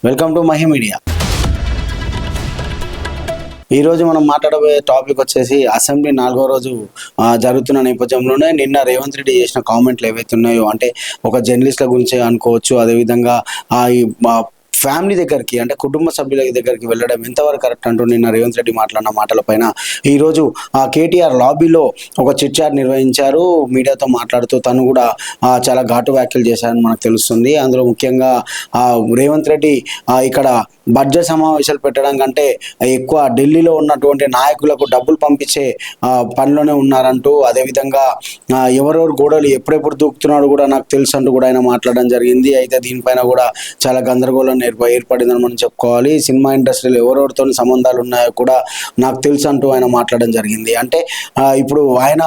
Welcome to Mahi media. ఈరోజు మనం మాట్లాడబోయే topic వచ్చేసి అసెంబ్లీ 4వ రోజు జరుగుతున్న నేపథ్యంలోనే నిన్న రేవంత్ రెడ్డి చేసిన కామెంట్లు ఏవైతే ఉన్నాయో, అంటే ఒక జర్నలిస్ట్ల గురించి అనుకోవచ్చు, అదేవిధంగా ఈ ఫ్యామిలీ దగ్గరికి, అంటే కుటుంబ సభ్యుల దగ్గరికి వెళ్ళడం ఎంతవరకు కరెక్ట్ అంటూ నిన్న రేవంత్ రెడ్డి మాట్లాడిన మాటలపైన ఈరోజు కేటీఆర్ లాబీలో ఒక చిట్ చాట్ నిర్వహించారు. మీడియాతో మాట్లాడుతూ తను కూడా చాలా ఘాటు వ్యాఖ్యలు చేశారని మనకు తెలుస్తుంది. అందులో ముఖ్యంగా రేవంత్ రెడ్డి ఇక్కడ బడ్జెట్ సమావేశాలు పెట్టడం కంటే ఎక్కువ ఢిల్లీలో ఉన్నటువంటి నాయకులకు డబ్బులు పంపించే పనిలోనే ఉన్నారంటూ, అదేవిధంగా ఎవరెవరు గోడలు ఎప్పుడెప్పుడు దూకుతున్నాడు కూడా నాకు తెలుసు అంటూ కూడా ఆయన మాట్లాడడం జరిగింది. అయితే దీనిపైన కూడా చాలా గందరగోళం ఏర్పడిందని మనం చెప్పుకోవాలి. సినిమా ఇండస్ట్రీలో ఎవరెవరితో సంబంధాలు ఉన్నాయో కూడా నాకు తెలుసు అంటూ ఆయన మాట్లాడడం జరిగింది. అంటే ఇప్పుడు ఆయన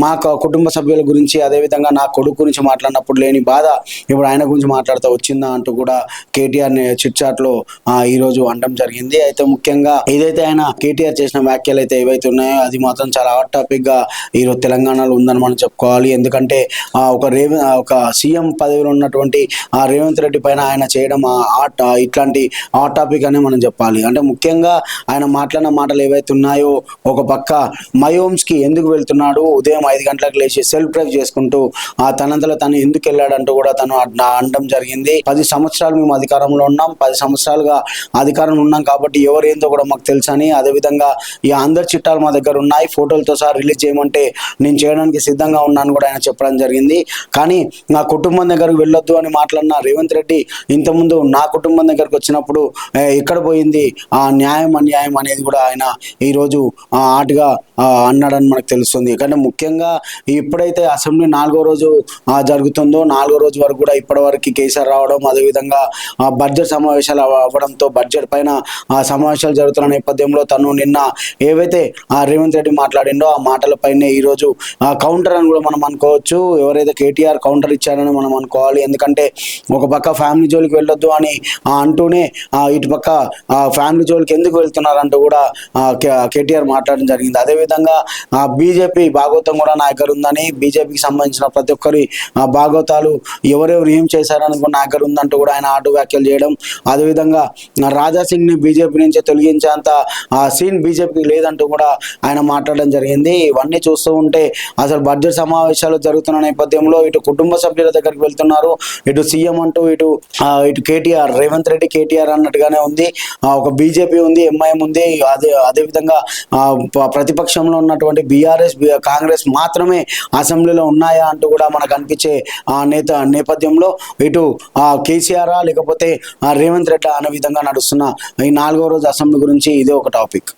మా కుటుంబ సభ్యుల గురించి, అదేవిధంగా నా కొడుకు గురించి మాట్లాడినప్పుడు లేని బాధ ఇప్పుడు ఆయన గురించి మాట్లాడుతూ వచ్చిందా అంటూ కూడా కేటీఆర్ చిట్ చాట్ లో ఈరోజు అనడం జరిగింది. అయితే ముఖ్యంగా ఏదైతే ఆయన కేటీఆర్ చేసిన వ్యాఖ్యలు అయితే ఏవైతే ఉన్నాయో అది మాత్రం చాలా హాట్ టాపిక్ గా ఈరోజు తెలంగాణలో ఉందని మనం చెప్పుకోవాలి. ఎందుకంటే ఒక సీఎం పదవిలో ఉన్నటువంటి రేవంత్ రెడ్డి పైన ఆయన చేయడం ఇట్లాంటి హాట్ టాపిక్ అనే మనం చెప్పాలి. అంటే ముఖ్యంగా ఆయన మాట్లాడిన మాటలు ఏవైతే ఉన్నాయో, ఒక పక్క మయోమ్స్ కి ఎందుకు వెళ్తున్నాడు, ఉదయం 5 గంటలకు లేచి సెల్ఫ్ డ్రైవ్ చేసుకుంటూ తనంతలో తను ఎందుకు వెళ్ళాడంటూ కూడా తను అనడం జరిగింది. 10 సంవత్సరాలు మేము అధికారంలో ఉన్నాం, 10 సంవత్సరాలుగా అధికారంలో ఉన్నాం కాబట్టి ఎవరేందో కూడా మాకు తెలుసని, అదేవిధంగా ఈ అందరి చిట్టాలు మా దగ్గర ఉన్నాయి, ఫోటోలతో సహా రిలీజ్ చేయమంటే నేను చేయడానికి సిద్ధంగా ఉన్నాను కూడా ఆయన చెప్పడం జరిగింది. కానీ నా కుటుంబం దగ్గరకు వెళ్ళొద్దు అని మాట్లాడిన రేవంత్ రెడ్డి ఇంతకుముందు నా కుటుంబం దగ్గరకు వచ్చినప్పుడు ఎక్కడ పోయింది ఆ న్యాయం అన్యాయం అనేది కూడా ఆయన ఈరోజు ఆటగా అన్నాడని మనకు తెలుస్తుంది. కానీ ముఖ్యంగా ఎప్పుడైతే అసెంబ్లీ 4వ రోజు జరుగుతుందో, 4వ రోజు వరకు కూడా ఇప్పటివరకు కేసీఆర్ రావడం, అదేవిధంగా బడ్జెట్ సమావేశాలు అవ్వడంతో బడ్జెట్ పైన సమావేశాలు జరుగుతున్న నేపథ్యంలో తను నిన్న ఏవైతే రేవంత్ రెడ్డి మాట్లాడిండో ఆ మాటలపైనే ఈరోజు కౌంటర్ అని కూడా మనం అనుకోవచ్చు. ఎవరైతే కేటీఆర్ కౌంటర్ ఇచ్చారని మనం అనుకోవాలి. ఎందుకంటే ఒక పక్క ఫ్యామిలీ జోలికి వెళ్ళొద్దు అని అంటూనే ఇటు పక్క ఫ్యామిలీ జోలికి ఎందుకు వెళ్తున్నారంటూ కూడా కేటీఆర్ మాట్లాడడం జరిగింది. అదేవిధంగా బీజేపీ భాగవతం కూడా నా దగ్గర ఉందని, బీజేపీకి సంబంధించిన ప్రతి ఒక్కరి భాగవతాలు ఎవరెవరు ఏం చేశారని కూడా నా దగ్గర ఉందంటూ కూడా ఆయన ఆటు వ్యాఖ్యలు చేయడం, అదేవిధంగా రాజాసింగ్ ని బీజేపీ నుంచి తొలగించేంత సీన్ బీజేపీకి లేదంటూ కూడా ఆయన మాట్లాడడం జరిగింది. ఇవన్నీ చూస్తూ ఉంటే అసలు బడ్జెట్ సమావేశాలు జరుగుతున్న నేపథ్యంలో ఇటు కుటుంబ సభ్యుల దగ్గరికి వెళ్తున్నారు, ఇటు సీఎం అంటూ ఇటు కేటీఆర్, రేవంత్ రెడ్డి కేటీఆర్ అన్నట్టుగానే ఉంది. ఒక బీజేపీ ఉంది, ఎంఐఎం ఉంది, అదేవిధంగా ప్రతిపక్షంలో ఉన్నటువంటి బీఆర్ఎస్, కాంగ్రెస్ మాత్రమే అసెంబ్లీలో ఉన్నాయా అంటూ కూడా మనకు అనిపించే నేపథ్యంలో ఇటు కేసీఆర్ లేకపోతే రేవంత్ రెడ్డి అనే విధంగా నడుస్తున్న ఈ 4వ రోజు అసెంబ్లీ గురించి ఇదే ఒక టాపిక్.